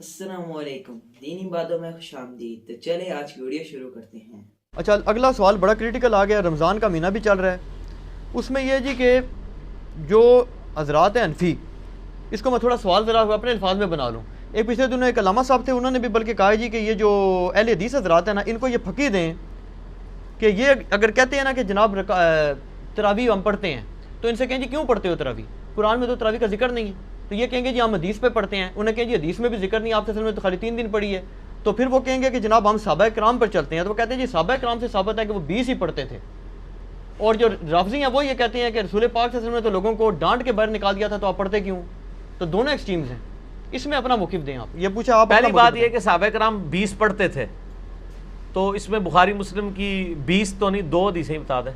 السلام علیکم، دینی باتوں میں خوش آمدید۔ تو چلے آج کی ویڈیو شروع کرتے ہیں۔ اچھا، اگلا سوال بڑا کریٹیکل آ گیا۔ رمضان کا مہینہ بھی چل رہا ہے، اس میں یہ جی کہ جو حضرات ہیں حنفی، اس کو میں تھوڑا سوال ذرا اپنے الفاظ میں بنا لوں۔ ایک پچھلے دنوں ایک علامہ صاحب تھے، انہوں نے بھی بلکہ کہا جی کہ یہ جو اہل حدیث حضرات ہیں نا، ان کو یہ پھکی دیں کہ یہ اگر کہتے ہیں نا کہ جناب تراویح ہم پڑھتے ہیں، تو ان سے کہیں جی کیوں پڑھتے ہو تراویح؟ قرآن میں تو تراویح کا ذکر نہیں ہے۔ تو یہ کہیں گے جی ہم حدیث پہ پڑھتے ہیں، انہیں کہیں جی حدیث میں بھی ذکر نہیں، آپ سے میں تو خالی 3 دن پڑھی ہے۔ تو پھر وہ کہیں گے کہ جناب ہم صحابہ کرام پر چلتے ہیں، تو وہ کہتے ہیں جی صحابہ کرام سے ثابت ہے کہ وہ 20 ہی پڑھتے تھے۔ اور جو رافضی ہیں وہ یہ کہتے ہیں کہ رسول پاک صلی اللہ علیہ وسلم نے تو لوگوں کو ڈانٹ کے باہر نکال دیا تھا، تو آپ پڑھتے کیوں؟ تو دونوں ایکسٹریمز ہیں، اس میں اپنا موقف دیں آپ۔ یہ پوچھا آپ۔ پہلی بات یہ کہ صحابہ کرام 20 پڑھتے تھے، تو اس میں بخاری مسلم کی 20 تو نہیں 2 حدیثیں بتا دیں،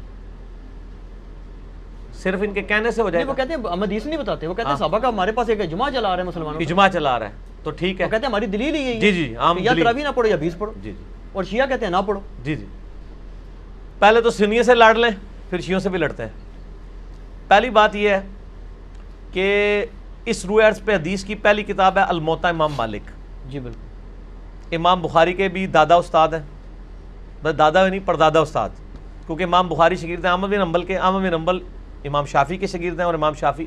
صرف ان کے کہنے سے ہو جائے گا۔ وہ کہتے ہیں ہم حدیث نہیں بتاتے، وہ کہتے ہیں صحابہ کا ہمارے پاس ایک اجماع چلا رہا ہے مسلمانوں کا، اجماع چلا رہا ہے تو ٹھیک ہے۔ وہ کہتے ہیں ہماری دلیل ہی یہی ہے جی جی، عام یا تراویح نہ پڑھو یا 20 پڑھو۔ جی جی اور شیعہ کہتے ہیں نہ پڑھو۔ جی جی، پہلے تو سنیوں سے لڑ لیں، پھر شیعوں سے بھی لڑتے ہیں۔ پہلی بات یہ ہے کہ اس روح عرض پہ حدیث کی پہلی کتاب ہے الموطا امام مالک۔ جی بالکل۔ امام بخاری کے بھی دادا استاد ہیں، بس دادا نہیں پردادا استاد، کیونکہ امام بخاری شاگرد ہیں احمد بن حنبل کے، احمد بن حنبل امام شافعی کے شاگرد ہیں، اور امام شافعی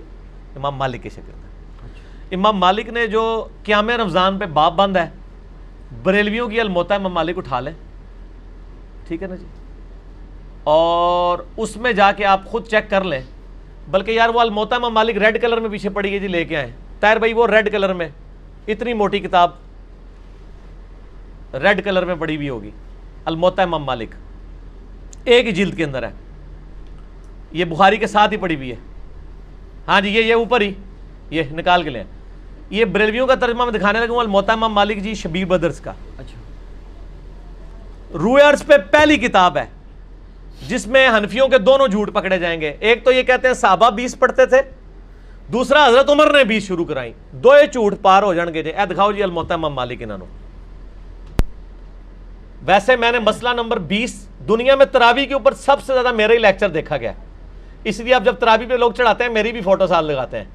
امام مالک کے شاگرد ہیں۔ امام مالک نے جو قیام رمضان پہ باب بند ہے، بریلویوں کی الموطا امام مالک اٹھا لیں، ٹھیک ہے نا جی، اور اس میں جا کے آپ خود چیک کر لیں۔ بلکہ یار وہ الموطا امام مالک ریڈ کلر میں پیچھے پڑی ہے جی، لے کے آئیں طاہر بھائی، وہ ریڈ کلر میں اتنی موٹی کتاب ریڈ کلر میں پڑی ہوئی ہوگی، الموطا امام مالک ایک ہی جلد کے اندر ہے، یہ بخاری کے ساتھ ہی پڑی ہوئی ہے۔ ہاں جی، یہ اوپر ہی، یہ نکال کے لیں۔ یہ بریلویوں کا ترجمہ میں دکھانے لگا ہوں، الموطا امام مالک جی شبیر بدرس کا۔ اچھا، روح عرض پہ پہلی کتاب ہے جس میں حنفیوں کے دونوں جھوٹ پکڑے جائیں گے۔ ایک تو یہ کہتے ہیں صحابہ 20 پڑھتے تھے، دوسرا حضرت عمر نے 20 شروع کرائیں، دو جھوٹ پار ہو جان گے جی۔ اے دکھاؤ جی الموطا امام مالک انہوں۔ ویسے میں نے مسئلہ نمبر 20 دنیا میں تراویح کے اوپر سب سے زیادہ میرا ہی لیکچر دیکھا گیا، اس لیے اب جب تراویح پہ لوگ چڑھاتے ہیں میری بھی فوٹو ساتھ لگاتے ہیں۔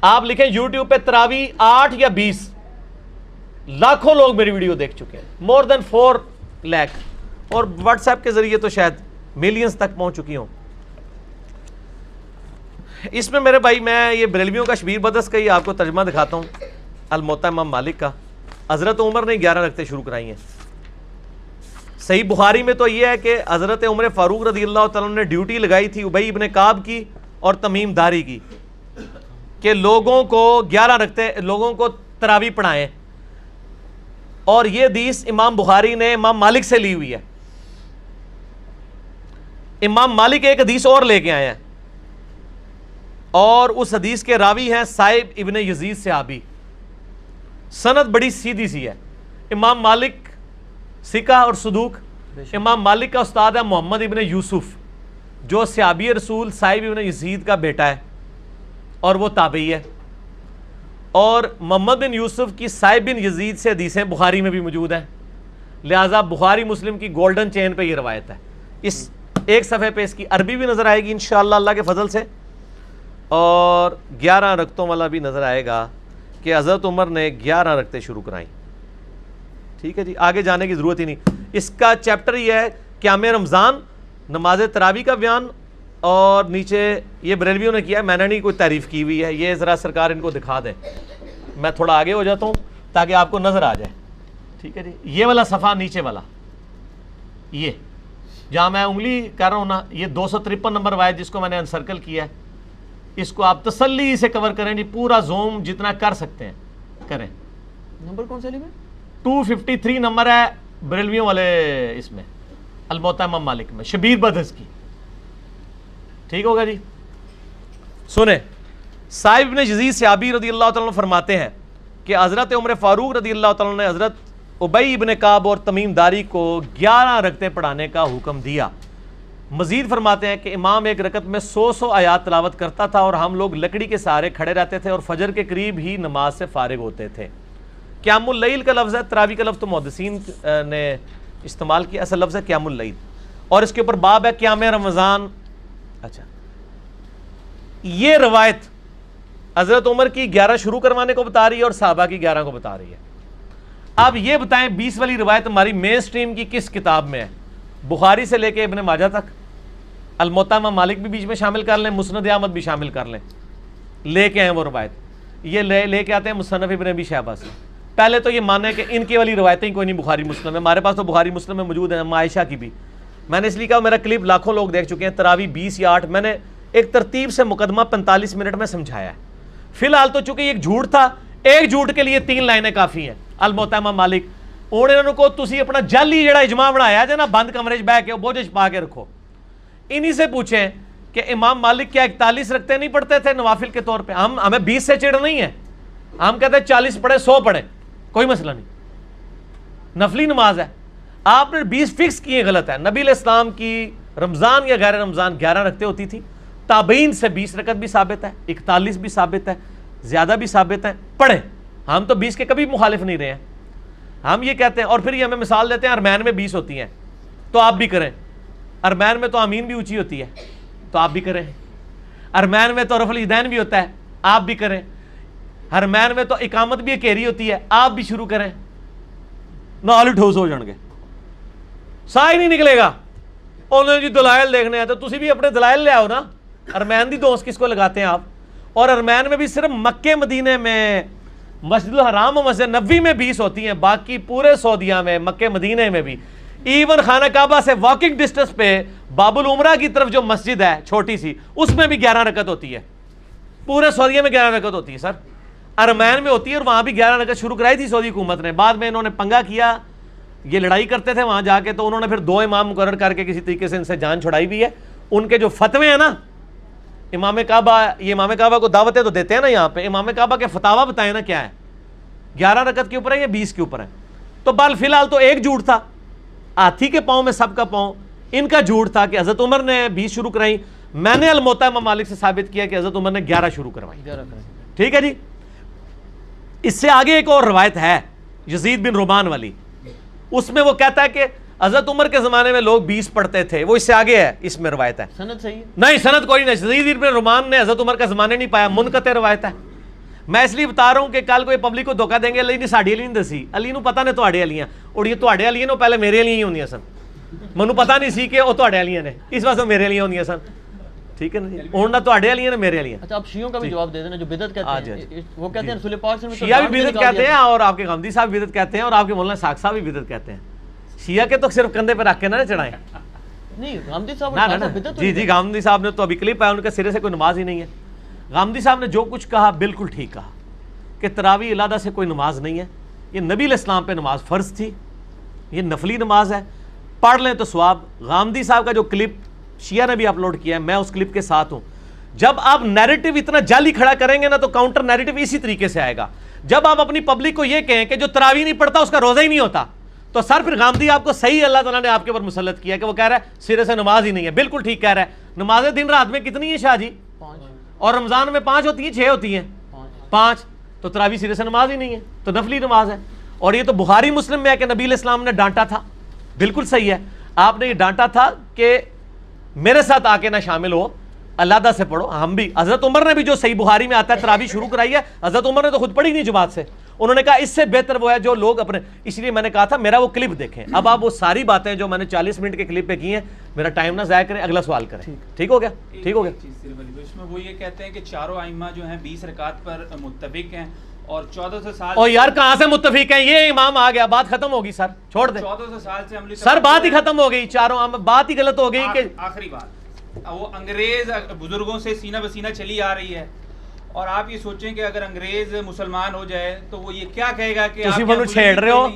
آپ لکھیں یوٹیوب پہ تراویح 8 یا 20، لاکھوں لوگ میری ویڈیو دیکھ چکے ہیں، مور دین 4 لاکھ، اور واٹس ایپ کے ذریعے تو شاید ملینز تک پہنچ چکی ہوں۔ اس میں میرے بھائی میں یہ بریلویوں کا شبیر بدرس کا ہی آپ کو ترجمہ دکھاتا ہوں، الموطا امام مالک کا۔ حضرت عمر نے 11 رکعتیں شروع کرائی ہیں۔ صحیح بخاری میں تو یہ ہے کہ حضرت عمر فاروق رضی اللہ تعالیٰ نے ڈیوٹی لگائی تھی ابی ابن کعب کی اور تمیم داری کی کہ لوگوں کو 11 رکعتیں لوگوں کو تراویح پڑھائیں، اور یہ حدیث امام بخاری نے امام مالک سے لی ہوئی ہے۔ امام مالک ایک حدیث اور لے کے آئے ہیں، اور اس حدیث کے راوی ہیں صاحب ابن یزید صحابی، سند بڑی سیدھی سی ہے۔ امام مالک ثقہ اور صدوق۔ امام مالک کا استاد ہے محمد ابن یوسف، جو صحابی رسول صاحب ابن یزید کا بیٹا ہے، اور وہ تابعی ہے۔ اور محمد بن یوسف کی صاحب بن یزید سے حدیثیں بخاری میں بھی موجود ہیں، لہٰذا بخاری مسلم کی گولڈن چین پہ یہ روایت ہے۔ اس ایک صفحے پہ اس کی عربی بھی نظر آئے گی انشاءاللہ اللہ کے فضل سے، اور 11 رکعتوں والا بھی نظر آئے گا کہ حضرت عمر نے 11 رکعتیں شروع کرائیں۔ ٹھیک ہے جی، آگے جانے کی ضرورت ہی نہیں۔ اس کا چیپٹر یہ ہے قیام رمضان، نماز تراویح کا بیان، اور نیچے یہ بریلویوں نے کیا ہے، میں نے نہیں کوئی تعریف کی ہوئی ہے، یہ ذرا سرکار ان کو دکھا دیں۔ میں تھوڑا آگے ہو جاتا ہوں تاکہ آپ کو نظر آ جائے۔ ٹھیک ہے جی، یہ والا صفحہ نیچے والا، یہ جہاں میں انگلی کر رہا ہوں نا، یہ 253 نمبر روایت جس کو میں نے انسرکل کیا ہے، اس کو آپ تسلی سے کور کریں جی، پورا زوم جتنا کر سکتے ہیں کریں۔ نمبر کون سے لی میں؟ 253 نمبر ہے بریلویوں والے، اس میں الموطا امام مالک میں شبیر بدرس کی۔ ٹھیک ہوگا جی، سنیں۔ صاحب ابن یزید صحابی رضی اللہ تعالیٰ عنہ فرماتے ہیں کہ حضرت عمر فاروق رضی اللہ تعالیٰ عنہ نے حضرت ابی ابن کعب اور تمیم داری کو 11 رکعتیں پڑھانے کا حکم دیا۔ مزید فرماتے ہیں کہ امام ایک رکعت میں 100 آیات تلاوت کرتا تھا، اور ہم لوگ لکڑی کے سہارے کھڑے رہتے تھے، اور فجر کے قریب ہی نماز سے فارغ ہوتے تھے۔ قیام اللیل کا لفظ ہے، تراویح کا لفظ تو محدثین نے استعمال کیا، اصل لفظ ہے قیام اللیل، اور اس کے اوپر باب ہے قیام رمضان۔ اچھا، یہ روایت حضرت عمر کی 11 شروع کروانے کو بتا رہی ہے اور صحابہ کی 11 کو بتا رہی ہے. اب یہ بتائیں 20 والی روایت ہماری مین سٹریم کی کس کتاب میں ہے؟ بخاری سے لے کے ابن ماجہ تک. الموطا امام مالک بھی بیچ میں شامل کر لیں, مسند احمد بھی شامل کر لیں, لے کے آئیں وہ روایت. یہ لے کے آتے ہیں مصنف ابن ابی شیبہ سے. پہلے تو یہ مانیں کہ ان کی والی روایتیں کوئی نہیں بخاری مسلم ہے. ہمارے پاس تو بخاری مسلم میں موجود ہیں, عائشہ کی بھی. میں نے اس لیے کہا, میرا کلپ لاکھوں لوگ دیکھ چکے ہیں, تراوی 20 یا 8, میں نے ایک ترتیب سے مقدمہ 45 منٹ میں سمجھایا ہے. فی الحال تو چونکہ ایک جھوٹ تھا, ایک جھوٹ کے لیے 3 لائنیں کافی ہیں. الموطا امام مالک انہوں کو تسی اپنا جعلی جڑا اجماع بنایا جے نا, بند کمرے چ بیٹھ کے بوجھ پا کے رکھو. انہی سے پوچھیں کہ امام مالک کیا 41 رکھتے نہیں پڑھتے تھے نوافل کے طور پہ؟ ہمیں 20 سے چڑ نہیں ہے, ہم کہتے ہیں 40 پڑھے 100 پڑھے, کوئی مسئلہ نہیں, نفلی نماز ہے. آپ نے 20 فکس کیے, غلط ہے. نبی علیہ السلام کی رمضان یا غیر رمضان 11 رکھتے ہوتی تھی. تابعین سے 20 رکعت بھی ثابت ہے, 41 بھی ثابت ہے, زیادہ بھی ثابت ہے, پڑھیں. ہم تو 20 کے کبھی مخالف نہیں رہے ہیں. ہم یہ کہتے ہیں, اور پھر یہ ہمیں مثال دیتے ہیں ارمین میں 20 ہوتی ہیں تو آپ بھی کریں. ارمین میں تو آمین بھی اونچی ہوتی ہے تو آپ بھی کریں. ارمین میں تو رفع الیدین بھی ہوتا ہے, آپ بھی کریں. ارمین میں تو اقامت بھی اکیری ہوتی ہے, آپ بھی شروع کریں. نال ٹھوس ہو جان گے, سا ہی نہیں نکلے گا. انہوں جی دلائل دیکھنے ہیں تو تسی بھی اپنے دلائل لے آؤ نا. ارمین دی دوست کس کو لگاتے ہیں آپ؟ اور ارمین میں بھی صرف مکے مدینے میں, مسجد الحرام و مسجد نبوی میں 20 ہوتی ہیں, باقی پورے سعودیہ میں, مکے مدینے میں بھی, ایون خانہ کعبہ سے واکنگ ڈسٹنس پہ باب العمرہ کی طرف جو مسجد ہے چھوٹی سی, اس میں بھی 11 رکعت ہوتی ہے. پورے سعودیہ میں 11 رکعت ہوتی ہے سر. ارمین میں ہوتی ہے, اور وہاں بھی 11 رکعت شروع کرائی تھی سعودی حکومت نے. بعد میں انہوں نے پنگا کیا, یہ لڑائی کرتے تھے وہاں جا کے, تو انہوں نے پھر 2 امام مقرر کر کے کسی طریقے سے ان سے جان چھڑائی بھی ہے. ان کے جو فتوے ہیں نا, امام کعبہ, یہ امام کعبہ کو دعوتیں تو دیتے ہیں نا یہاں پہ, امام کعبہ کے فتاوا بتائیں نا کیا ہے, 11 رکعت کے اوپر ہے یا 20 کے اوپر ہے. تو بال فی الحال تو ایک جھوٹ تھا, ہاتھی کے پاؤں میں سب کا پاؤں. ان کا جھوٹ تھا کہ حضرت عمر نے 20 شروع کرائی. میں نے الموطا امام مالک سے ثابت کیا کہ حضرت عمر نے 11 شروع کروائی. ٹھیک ہے جی. اس سے آگے ایک اور روایت ہے یزید بن رومان والی, اس میں وہ کہتا ہے کہ حضرت عمر کے زمانے میں لوگ 20 پڑھتے تھے. وہ اس سے آگے ہے, اس میں روایت ہے. سند صحیح ہے؟ نہیں, سند کوئی نہیں. یزید بن رومان نے حضرت عمر کا زمانے نہیں پایا, منقطع روایت ہے. میں اس لیے بتا رہا ہوں کہ کل کوئی پبلک کو دھوکہ دیں گے, علی نے ساڑی علی نہیں دسی, علی نو پتہ نے تواڈے علیاں, اور یہ تواڈے علیاں نو پہلے میرے علیاں ہی ہوندیاں سن. منو پتہ نہیں سی کہ وہ تواڈے علیاں نے, اس واسطے میرے علیاں ہوندیاں سن. ٹھیک ہے نا جی, ہن نہ تواڈے علیاں نے میرے علیاں. اچھا, آپ شیعوں کا بھی جواب دے دینا جو بدعت کہتے ہیں. وہ کہتے ہیں رسول پاک سے شیعہ بھی بدعت کہتے ہیں, اور آپ کے غامدی صاحب بدعت کہتے ہیں, اور آپ کے مولانا ساق صاحب بھی بدعت کہتے ہیں. شیعہ کے تو صرف کندھے پہ رکھ کے نہ چڑھائیں. نہیں, غامدی صاحب جی جی, غامدی صاحب نے تو ابھی کلپ ہے, ان کے سرے سے کوئی نماز ہی نہیں ہے. غامدی صاحب نے جو کچھ کہا بالکل ٹھیک کہا کہ تراویح علیحدہ سے کوئی نماز نہیں ہے. یہ نبی علیہ السلام پہ نماز فرض تھی, یہ نفلی نماز ہے, پڑھ لیں تو ثواب. غامدی صاحب کا جو کلپ شیعہ نے بھی اپلوڈ کیا ہے, میں اس کلپ کے ساتھ ہوں. جب آپ نیریٹو اتنا جعلی کھڑا کریں گے نا تو کاؤنٹر نیریٹو اسی طریقے سے آئے گا. جب آپ اپنی پبلک کو یہ کہیں کہ جو تراویح نہیں پڑھتا اس کا روزہ ہی نہیں ہوتا, تو سر پھر غامدی آپ کو صحیح اللہ تعالیٰ نے آپ کے اوپر مسلط کیا کہ وہ کہہ رہا ہے سرے سے نماز ہی نہیں ہے. بالکل ٹھیک کہہ رہا ہے. نمازیں دن رات میں کتنی ہیں شاہ جی؟ 5, اور رمضان میں 5 ہوتی ہیں, 6 ہوتی ہیں, 5. تو تراویح سرے سے نماز ہی نہیں ہے, تو نفلی نماز ہے. اور یہ تو بخاری مسلم میں ہے کہ نبی علیہ السلام نے ڈانٹا تھا. بالکل صحیح ہے, آپ نے یہ ڈانٹا تھا کہ میرے ساتھ آ کے نہ شامل ہو, علیحدہ سے پڑھو. ہم بھی, حضرت عمر نے بھی جو صحیح بخاری میں آتا ہے تراویح شروع کرائی ہے, حضرت عمر نے تو خود پڑھی نہیں جماعت سے. انہوں نے کہا اس سے بہتر وہ ہے جو لوگ اپنے, اس لیے میں نے کہا تھا میرا وہ کلپ دیکھیں. اب آپ وہ ساری باتیں جو میں نے 40 منٹ کے کلپ پہ کی ہیں, میرا ٹائم نہ ضائع کریں, اگلا سوال کریں. ٹھیک ہو گیا؟ ٹھیک ہو گیا. اس میں وہ یہ کہتے ہیں کہ چاروں ائمہ جو ہیں 20 رکعت پر متفق ہیں, اور 1400 سال. اور یار کہاں سے متفق ہیں؟ یہ امام آ گیا, بات ختم ہوگی سر, چھوڑ دیں. 1400 سال سے عملی سر بات ہی ختم ہو گئی, چاروں بات ہی غلط ہو گئی کہ آخری بات, وہ انگریز بزرگوں سے سینہ بسینہ چلی آ رہی ہے. اور آپ یہ سوچیں کہ اگر انگریز مسلمان ہو جائے تو وہ یہ کیا کہے گا کہ تسی منو چھیڑ رہے ہو.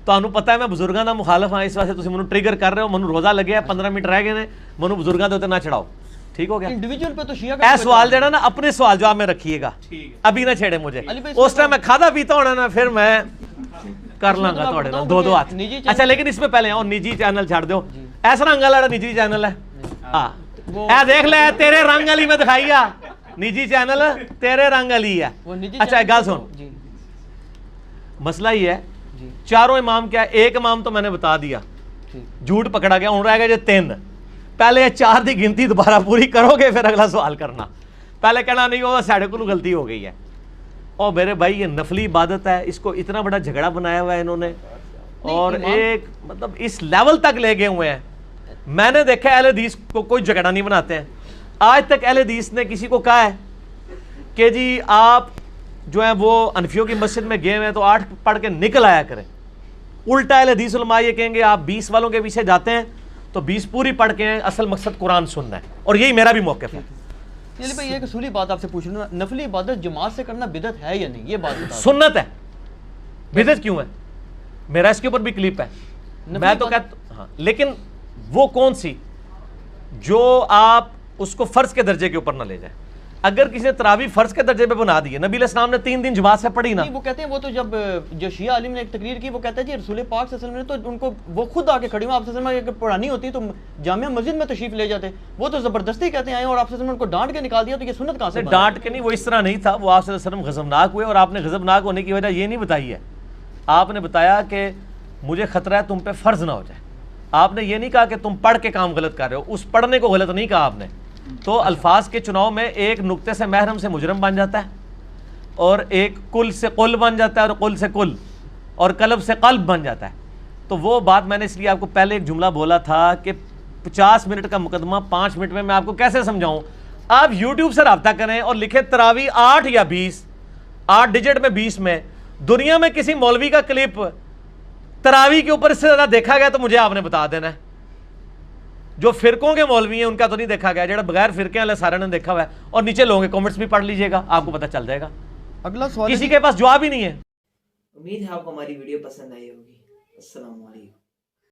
تانوں پتہ ہے میں بزرگاں دا مخالف ہاں, اس واسطے تسی منو ٹریگر کر رہے ہو. منو روزہ لگیا ہے, 15 منٹ رہ گئے نے, منو بزرگاں دے اوتے نہ چڑھاؤ. ٹھیک ہو گیا؟ انڈیویجول پہ تو شیعہ کا اے سوال جڑا نا اپنے سوال جواب میں رکھیے گا, ابھی نہ چھیڑے مجھے. اس ٹائم میں کھادا پیتا ہونا نا, پھر میں کر لوں گا تھوڑے نا 2 ہاتھ. اچھا لیکن اس میں پہلے اور نجی چینل چھاڑ دو. ایسا رنگ والا نجی چینل ہے, ہاں اے دیکھ لے تیرے رنگ والی میں دکھائیا, نجی چینل تیرے رنگ والی ہے. اچھا ایک گل سن, مسئلہ یہ ہے چاروں امام کیا, ایک امام تو میں نے بتا دیا, جھوٹ پکڑا گیا. ہوں رہ گئے جو 3. پہلے 4 دی گنتی دوبارہ پوری کرو گے, پھر اگلا سوال کرنا. پہلے کہنا نہیں وہ ساڑھے کو غلطی ہو گئی ہے. اور میرے بھائی یہ نفلی عبادت ہے, اس کو اتنا بڑا جھگڑا بنایا ہوا ہے انہوں نے, اور ایک مطلب اس لیول تک لے گئے ہوئے ہیں. میں نے دیکھا اہل حدیث کو کوئی جھگڑا نہیں بناتے ہیں. آج تک اہل حدیث نے کسی کو کہا ہے کہ جی آپ جو ہیں وہ انفیوں کی مسجد میں گئے ہوئے ہیں تو 8 پڑھ کے نکل آیا کریں. الٹا اہل حدیث علماء یہ کہیں گے آپ 20 والوں کے پیچھے جاتے ہیں تو 20 پوری پڑھ کے ہیں, اصل مقصد قرآن سننا ہے. اور یہی میرا بھی موقف ہے. چلیے بھائی ایک اصولی بات آپ سے پوچھ لوں, نفلی عبادت جماعت سے کرنا بدعت ہے یا نہیں, یہ بات بتا. سنت ہے, بدعت کیوں ہے؟ میرا اس کے اوپر بھی کلپ ہے. میں تو کہتا ہاں, لیکن وہ کون سی جو آپ اس کو فرض کے درجے کے اوپر نہ لے جائیں. اگر کسی نے تراویح فرض کے درجے پہ بنا دی ہے, نبی علیہ السلام نے 3 دن جماعت سے پڑھی نا. وہ کہتے ہیں وہ تو جب جو شیعہ عالم نے ایک تقریر کی, وہ کہتا ہے جی رسول پاک صلی اللہ علیہ وسلم نے تو ان کو وہ خود آ کے کھڑی ہوں, آپ صلی اللہ علیہ وسلم پڑھانی ہوتی تو جامعہ مسجد میں تشریف لے جاتے. وہ تو زبردستی کہتے ہیں آئے اور آپ صلی اللہ علیہ وسلم ان کو ڈانٹ کے نکال دیا, تو یہ سنت کہاں سے؟ ڈانٹ کے نہیں, وہ اس طرح نہیں تھا. وہ آپ صلی اللہ علیہ وسلم غضبناک ہوئے, اور آپ نے غضبناک ہونے کی وجہ یہ نہیں بتائی ہے. آپ نے بتایا کہ مجھے خطرہ ہے تم پہ فرض نہ ہو جائے. آپ نے یہ نہیں کہا کہ تم پڑھ کے کام غلط کر رہے ہو, اس پڑھنے کو غلط نہیں کہا آپ نے. تو الفاظ کے چناؤ میں ایک نقطے سے محرم سے مجرم بن جاتا ہے, اور ایک کل سے قل بن جاتا ہے, اور قل سے کل, اور قلب سے قلب بن جاتا ہے. تو وہ بات میں نے اس لیے آپ کو پہلے ایک جملہ بولا تھا کہ 50 منٹ کا مقدمہ 5 منٹ میں آپ کو کیسے سمجھاؤں. آپ یوٹیوب سے رابطہ کریں اور لکھیں تراویح 8 یا 20, 8 ڈیجٹ میں 20 میں. دنیا میں کسی مولوی کا کلپ تراویح کے اوپر اس سے زیادہ دیکھا گیا تو مجھے آپ نے بتا دینا ہے. جو فرقوں کے مولوی ہیں ان کا تو نہیں دیکھا گیا, جڑا بغیر فرقے والے سارے نے دیکھا ہوا ہے. اور نیچے لوگوں کے کامنٹس بھی پڑھ لیجئے گا, آپ کو پتہ چل جائے گا. اگلا سوال کسی کے پاس جواب ہی نہیں ہے. امید ہے آپ کو ہماری ویڈیو پسند آئی ہوگی. السلام علیکم.